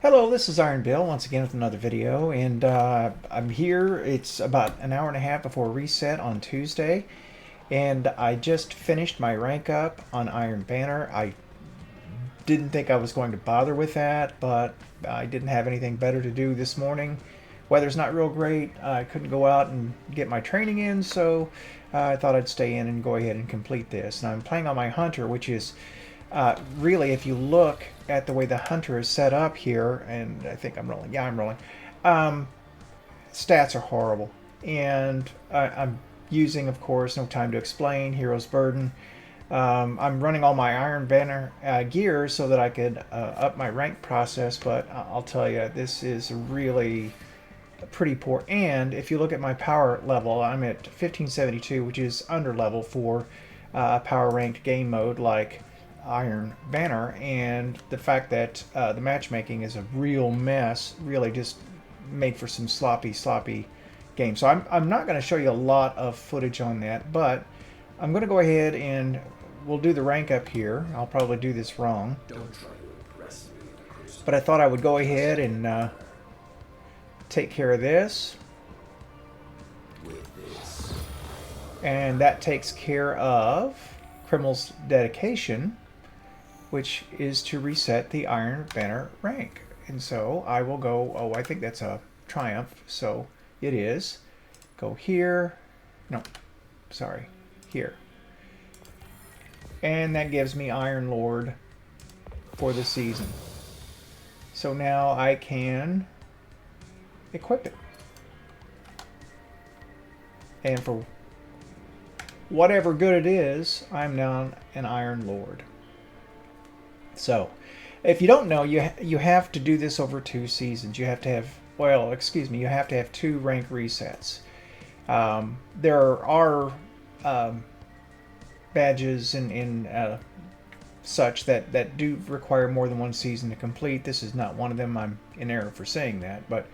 Hello, this is Iron Bill once again with another video, and I'm here. It's about an hour and a half before reset on Tuesday, and I just finished my rank up on Iron Banner. I didn't think I was going to bother with that, but I didn't have anything better to do this morning. Weather's not real great. I couldn't go out and get my training in, so I thought I'd stay in and go ahead and complete this. And I'm playing on my Hunter, which is really, if you look at the way the Hunter is set up here, and I think I'm rolling. Yeah, I'm rolling. Um, Stats are horrible. And I'm using, of course, no time to explain, Hero's Burden. I'm running all my Iron Banner gear so that I could up my rank process, but I'll tell you, this is really pretty poor. And if you look at my power level, I'm at 1572, which is under level for a power ranked game mode like Iron Banner. And the fact that the matchmaking is a real mess really just made for some sloppy games. So I'm not going to show you a lot of footage on that, but I'm going to go ahead and we'll do the rank up here. I'll probably do this wrong, but I thought I would go ahead and take care of this. And that takes care of Criminal's Dedication, which is to reset the Iron Banner rank. And so I will go, oh, I think that's a triumph, so it is. Go here, no, sorry, here. And that gives me Iron Lord for the season. So now I can equip it. And for whatever good it is, I'm now an Iron Lord. So, if you don't know, you have to do this over 2 seasons. You have to have, well, excuse me, you have to have 2 rank resets. There are badges and such that do require more than 1 season to complete. This is not one of them. I'm in error for saying that, but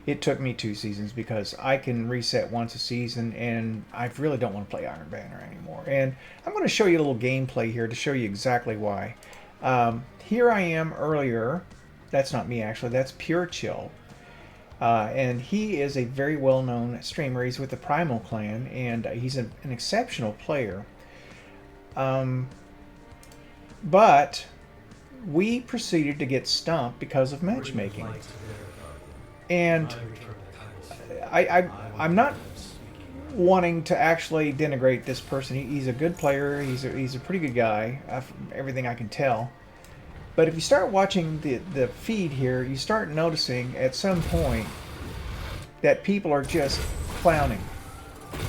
it took me 2 seasons because I can reset once a season, and I really don't want to play Iron Banner anymore. And I'm going to show you a little gameplay here to show you exactly why. Here I am earlier. That's not me, actually. That's Pure Chill. And he is a very well-known streamer. He's with the Primal Clan, and he's an exceptional player. But we proceeded to get stumped because of matchmaking. And I'm not wanting to actually denigrate this person. He's a good player. He's a pretty good guy, from everything I can tell. But if you start watching the feed here, you start noticing at some point that people are just clowning.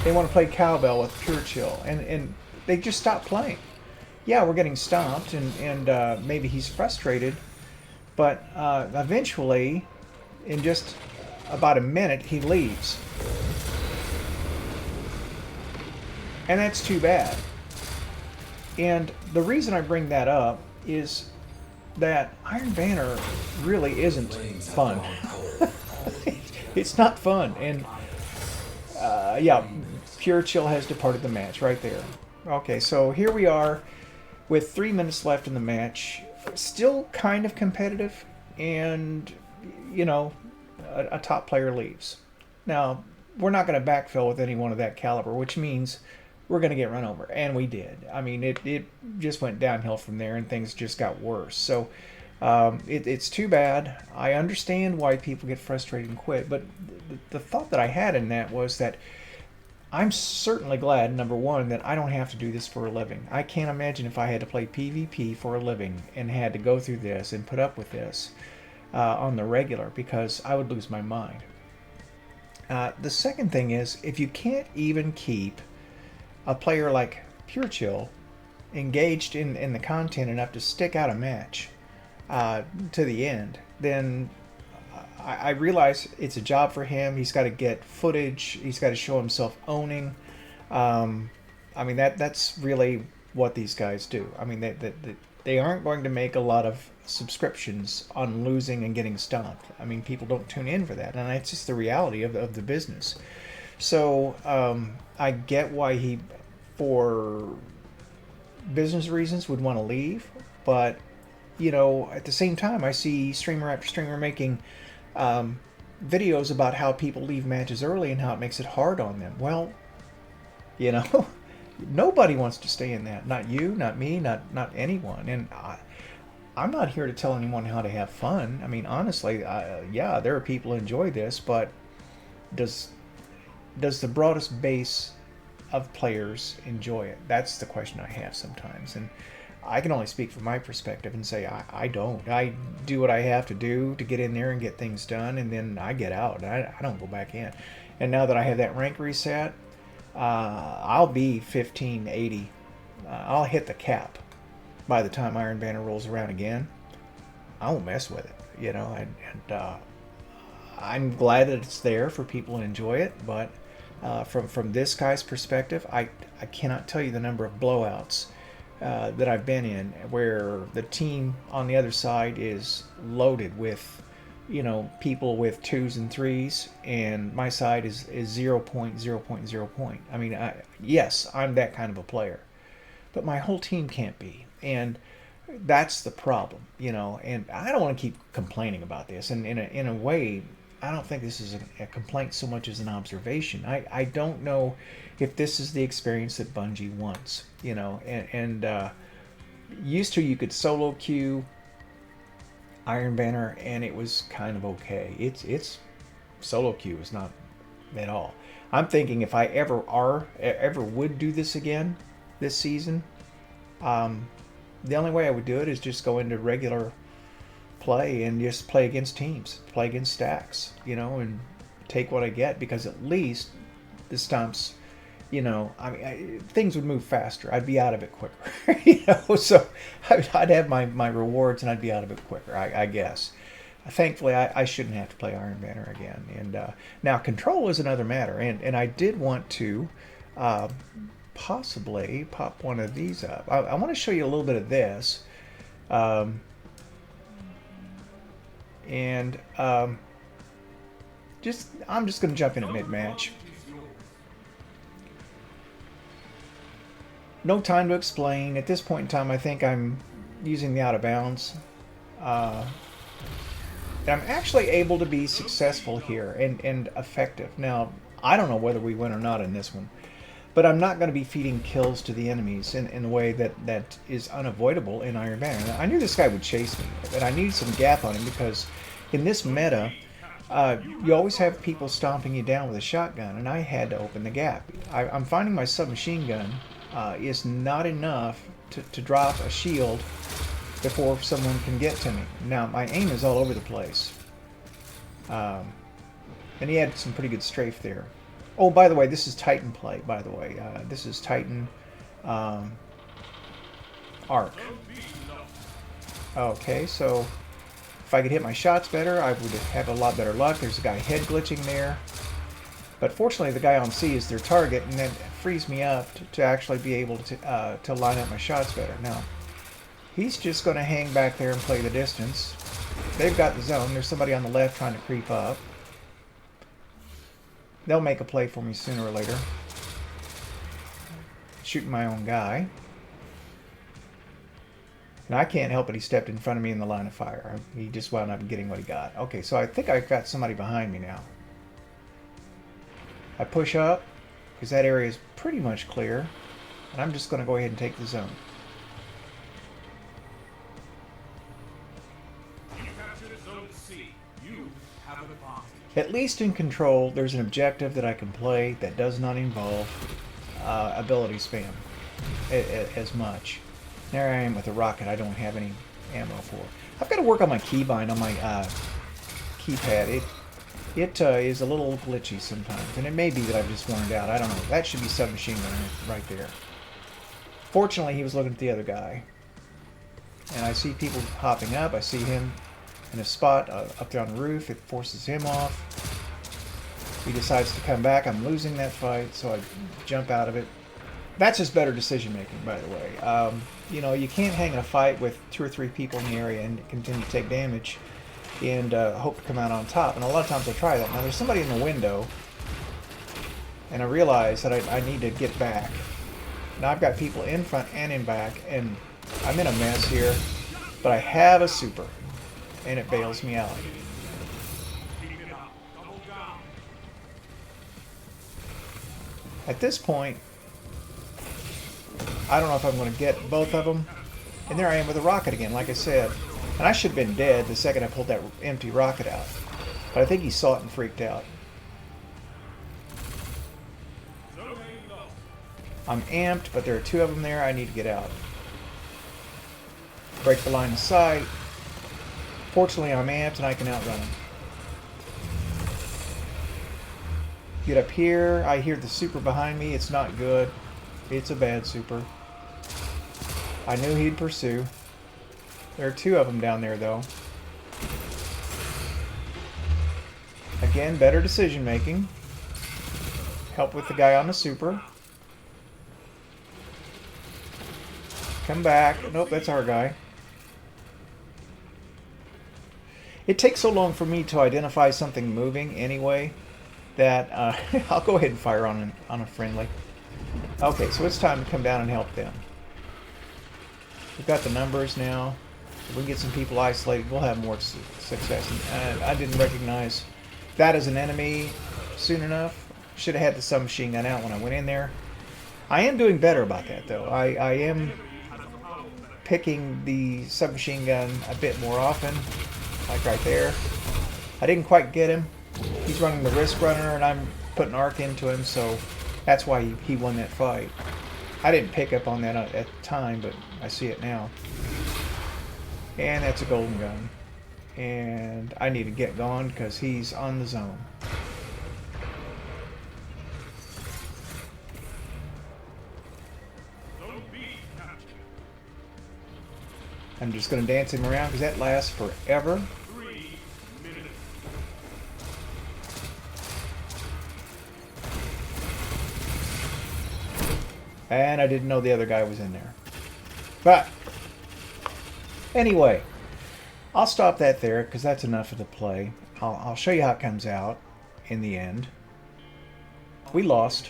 They want to play cowbell with Pure Chill, and they just stop playing. Yeah, we're getting stomped, and maybe he's frustrated, but eventually, in just about a minute, he leaves. And that's too bad. And the reason I bring that up is that Iron Banner really isn't fun. It's not fun. And yeah, Pure Chill has departed the match right there. Okay, so here we are with 3 minutes left in the match. Still kind of competitive, and you know, a top player leaves. Now, we're not going to backfill with anyone of that caliber, which means we're going to get run over. And we did. I mean, it just went downhill from there, and things just got worse. So it's too bad. I understand why people get frustrated and quit, but the thought that I had in that was that I'm certainly glad, number one, that I don't have to do this for a living. I can't imagine if I had to play PvP for a living and had to go through this and put up with this on the regular, because I would lose my mind. The second thing is, if you can't even keep a player like Pure Chill engaged in the content enough to stick out a match to the end, then I realize it's a job for him. He's got to get footage. He's got to show himself owning. I mean, that's really what these guys do. I mean, they aren't going to make a lot of subscriptions on losing and getting stomped. I mean, people don't tune in for that, and it's just the reality of the business. So I get why he, for business reasons, would want to leave, but you know, at the same time, I see streamer after streamer making videos about how people leave matches early and how it makes it hard on them. Well, you know, nobody wants to stay in that. Not you, not me, not anyone. And I'm not here to tell anyone how to have fun. I mean, honestly, yeah, there are people who enjoy this, but does the broadest base of players enjoy it? That's the question I have sometimes. And I can only speak from my perspective and say I don't. I do what I have to do to get in there and get things done, and then I get out. I don't go back in. And now that I have that rank reset, I'll be 1580. I'll hit the cap by the time Iron Banner rolls around again. I won't mess with it, you know. And I'm glad that it's there for people to enjoy it, but from this guy's perspective, I cannot tell you the number of blowouts that I've been in where the team on the other side is loaded with, you know, people with 2s and 3s, and my side is 0.0.0. I mean, yes, I'm that kind of a player, but my whole team can't be, and that's the problem, you know. And I don't want to keep complaining about this, and in a way, I don't think this is a complaint so much as an observation. I don't know if this is the experience that Bungie wants, you know. And used to, you could solo queue Iron Banner and it was kind of okay. It's solo queue is not at all. I'm thinking if I ever would do this again this season, the only way I would do it is just go into regular play and just play against teams, play against stacks, you know, and take what I get, because at least the stumps, you know, I mean, things would move faster. I'd be out of it quicker, you know, so I'd have my rewards and I'd be out of it quicker, I guess. Thankfully, I shouldn't have to play Iron Banner again. And now Control is another matter, and I did want to possibly pop one of these up. I want to show you a little bit of this. I'm just going to jump in at mid-match. No time to explain. At this point in time, I think I'm using the out of bounds. I'm actually able to be successful here and effective. Now, I don't know whether we win or not in this one, but I'm not going to be feeding kills to the enemies in a way that is unavoidable in Iron Banner. Now, I knew this guy would chase me, but I needed some gap on him because in this meta, you always have people stomping you down with a shotgun, and I had to open the gap. I'm finding my submachine gun is not enough to drop a shield before someone can get to me. Now, my aim is all over the place. And he had some pretty good strafe there. Oh, by the way, this is Titan play, by the way. This is Titan Arc. Okay, so if I could hit my shots better, I would have a lot better luck. There's a guy head glitching there. But fortunately, the guy on C is their target, and that frees me up to actually be able to line up my shots better. Now, he's just going to hang back there and play the distance. They've got the zone. There's somebody on the left trying to creep up. They'll make a play for me sooner or later. Shooting my own guy. And I can't help it. He stepped in front of me in the line of fire. He just wound up getting what he got. Okay, so I think I've got somebody behind me now. I push up, because that area is pretty much clear. And I'm just going to go ahead and take the zone. At least in Control, there's an objective that I can play that does not involve ability spam as much. There I am with a rocket I don't have any ammo for. I've got to work on my keybind on my keypad. It is a little glitchy sometimes, and it may be that I've just worn it out. I don't know. That should be submachine gun right there. Fortunately, he was looking at the other guy. And I see people hopping up. I see him in a spot up there on the roof. It forces him off. He decides to come back. I'm losing that fight, so I jump out of it. That's just better decision making, by the way. You know, you can't hang in a fight with 2 or 3 people in the area and continue to take damage and hope to come out on top. And a lot of times I try that. Now there's somebody in the window, and I realize that I need to get back. Now I've got people in front and in back, and I'm in a mess here. But I have a super, and it bails me out. At this point, I don't know if I'm going to get both of them. And there I am with a rocket again, like I said. And I should have been dead the second I pulled that empty rocket out. But I think he saw it and freaked out. I'm amped, but there are two of them there. I need to get out. Break the line of sight. Fortunately, I'm amped and I can outrun him. Get up here. I hear the super behind me. It's not good. It's a bad super. I knew he'd pursue. There are two of them down there, though. Again, better decision making. Help with the guy on the super. Come back. Nope, that's our guy. It takes so long for me to identify something moving anyway that I'll go ahead and fire on a friendly. Okay, so it's time to come down and help them. We've got the numbers now. If we can get some people isolated, we'll have more success. And I didn't recognize that as an enemy soon enough. Should have had the submachine gun out when I went in there. I am doing better about that, though. I am picking the submachine gun a bit more often, like right there. I didn't quite get him. He's running the Risk Runner, and I'm putting arc into him, so that's why he won that fight. I didn't pick up on that at the time, but I see it now. And that's a golden gun. And I need to get going because he's on the zone. I'm just going to dance him around because that lasts forever. And I didn't know the other guy was in there. But anyway, I'll stop that there because that's enough of the play. I'll show you how it comes out in the end. We lost.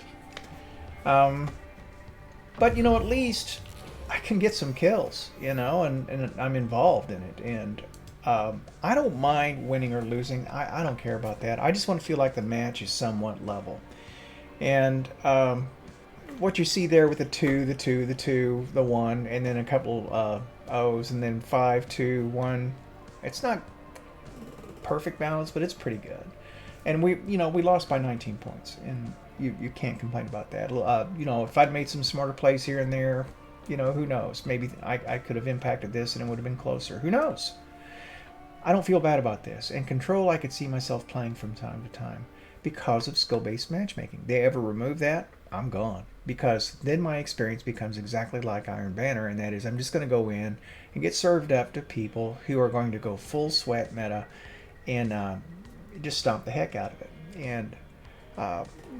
But, you know, at least I can get some kills, you know, and I'm involved in it. And I don't mind winning or losing. I don't care about that. I just want to feel like the match is somewhat level. And what you see there with the 2, the 2, the 2, the 1, and then a couple O's, and then 5, 2, 1. It's not perfect balance, but it's pretty good. And we lost by 19 points, and you can't complain about that. You know, if I'd made some smarter plays here and there, you know, who knows? Maybe I could have impacted this and it would have been closer. Who knows? I don't feel bad about this. And Control, I could see myself playing from time to time because of skill-based matchmaking. They ever remove that, I'm gone. Because then my experience becomes exactly like Iron Banner, and that is I'm just going to go in and get served up to people who are going to go full sweat meta and just stomp the heck out of it. And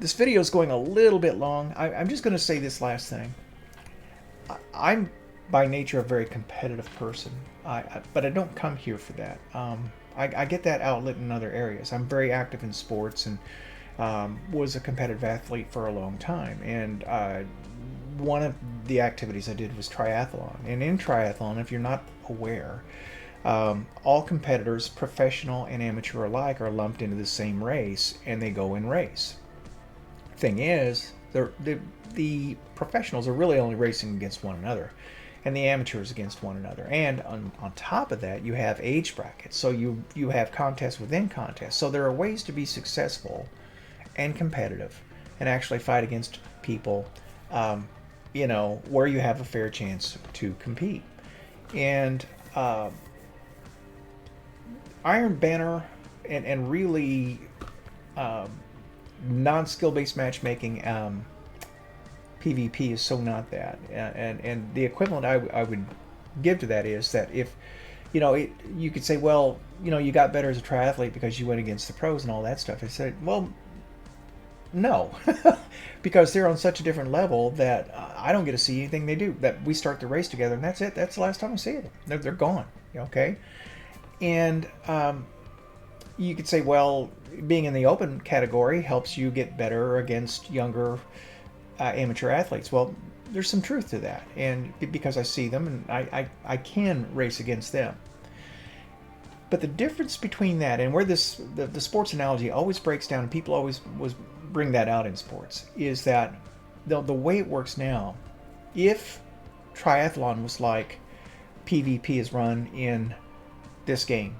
this video is going a little bit long. I'm just going to say this last thing. I'm by nature a very competitive person, but I don't come here for that. I get that outlet in other areas. I'm very active in sports and was a competitive athlete for a long time. And one of the activities I did was triathlon. And in triathlon, if you're not aware, all competitors, professional and amateur alike, are lumped into the same race, and they go in race. Thing is, the professionals are really only racing against one another, and the amateurs against one another. And on top of that, you have age brackets, so you have contests within contests. So there are ways to be successful and competitive and actually fight against people, you know, where you have a fair chance to compete. And Iron Banner and really non-skill-based matchmaking PvP is so not that. And the equivalent I would give to that is that if, you know, you could say, well, you know, you got better as a triathlete because you went against the pros and all that stuff. I said, well, no, because they're on such a different level that I don't get to see anything they do. That we start the race together, and that's it. That's the last time I see them. They're gone. Okay, and you could say, well, being in the open category helps you get better against younger amateur athletes. Well, there's some truth to that, and because I see them and I can race against them. But the difference between that and where the sports analogy always breaks down, and people always bring that out in sports, is that the way it works now, if triathlon was like PvP is run in this game,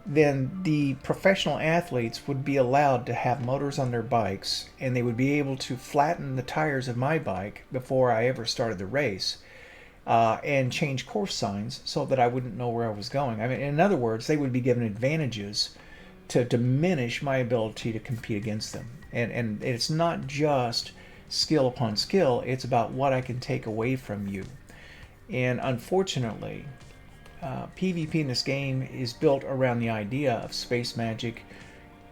then the professional athletes would be allowed to have motors on their bikes, and they would be able to flatten the tires of my bike before I ever started the race, and change course signs so that I wouldn't know where I was going. I mean, in other words, they would be given advantages to diminish my ability to compete against them. And it's not just skill upon skill, it's about what I can take away from you. And unfortunately, PvP in this game is built around the idea of space magic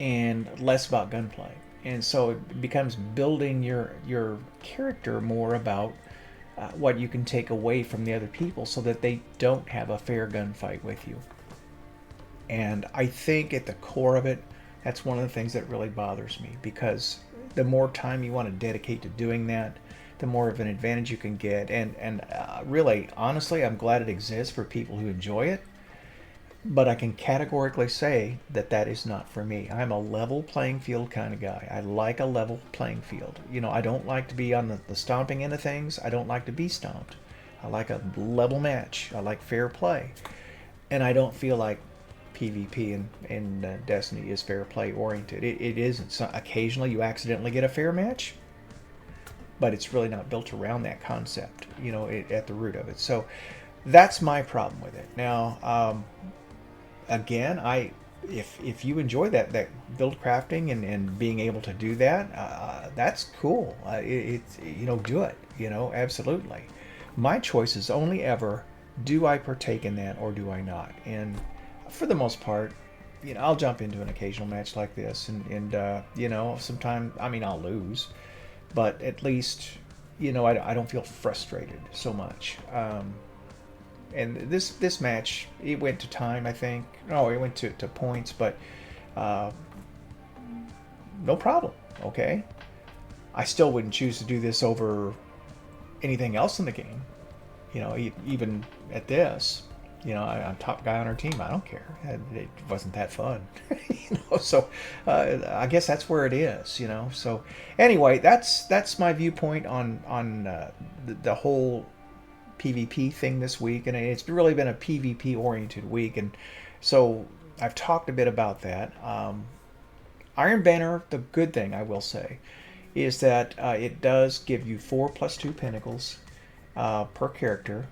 and less about gunplay. And so it becomes building your character more about what you can take away from the other people so that they don't have a fair gunfight with you. And I think at the core of it, that's one of the things that really bothers me, because the more time you want to dedicate to doing that, the more of an advantage you can get. And really, honestly, I'm glad it exists for people who enjoy it. But I can categorically say that that is not for me. I'm a level playing field kind of guy. I like a level playing field. You know, I don't like to be on the stomping end of things. I don't like to be stomped. I like a level match. I like fair play. And I don't feel like PvP in Destiny is fair play oriented. It isn't. So occasionally you accidentally get a fair match, but it's really not built around that concept, you know, at the root of it. So that's my problem with it. Now, again, if you enjoy that build crafting and being able to do that, that's cool. It's, you know, do it, you know, absolutely. My choice is only ever, do I partake in that or do I not? And for the most part, you know, I'll jump into an occasional match like this, and you know, sometimes, I mean, I'll lose, but at least, you know, I don't feel frustrated so much. And this match, it went to time, I think. No, it went to points, but no problem. Okay, I still wouldn't choose to do this over anything else in the game. You know, even at this, you know, I'm top guy on our team. I don't care. It wasn't that fun, you know. So I guess that's where it is, you know. So anyway, that's my viewpoint on the whole PvP thing this week, and it's really been a PvP oriented week, and so I've talked a bit about that. Iron Banner, the good thing I will say is that it does give you 4+2 pinnacles per character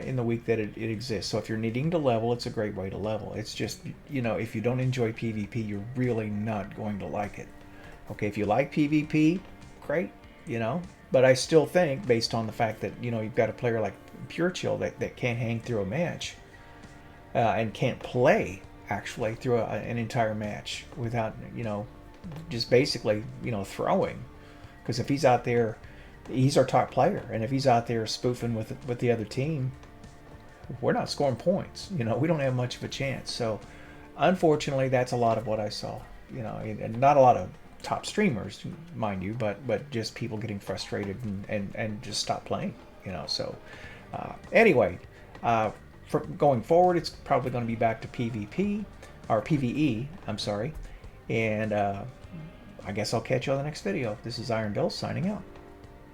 in the week that it exists. So if you're needing to level, it's a great way to level. It's just, you know, if you don't enjoy PvP, you're really not going to like it. Okay, if you like PvP, great, you know. But I still think, based on the fact that, you know, you've got a player like Pure Chill that can't hang through a match and can't play, actually, through an entire match without, you know, just basically, you know, throwing. Because if he's out there, he's our top player. And if he's out there spoofing with the other team, we're not scoring points. You know, we don't have much of a chance. So, unfortunately, that's a lot of what I saw. You know, and not a lot of top streamers, mind you, but just people getting frustrated and just stop playing, you know. So anyway, for going forward, it's probably going to be back to PvP or PvE, I'm sorry, and I guess I'll catch you on the next video. This is Iron Bill signing out.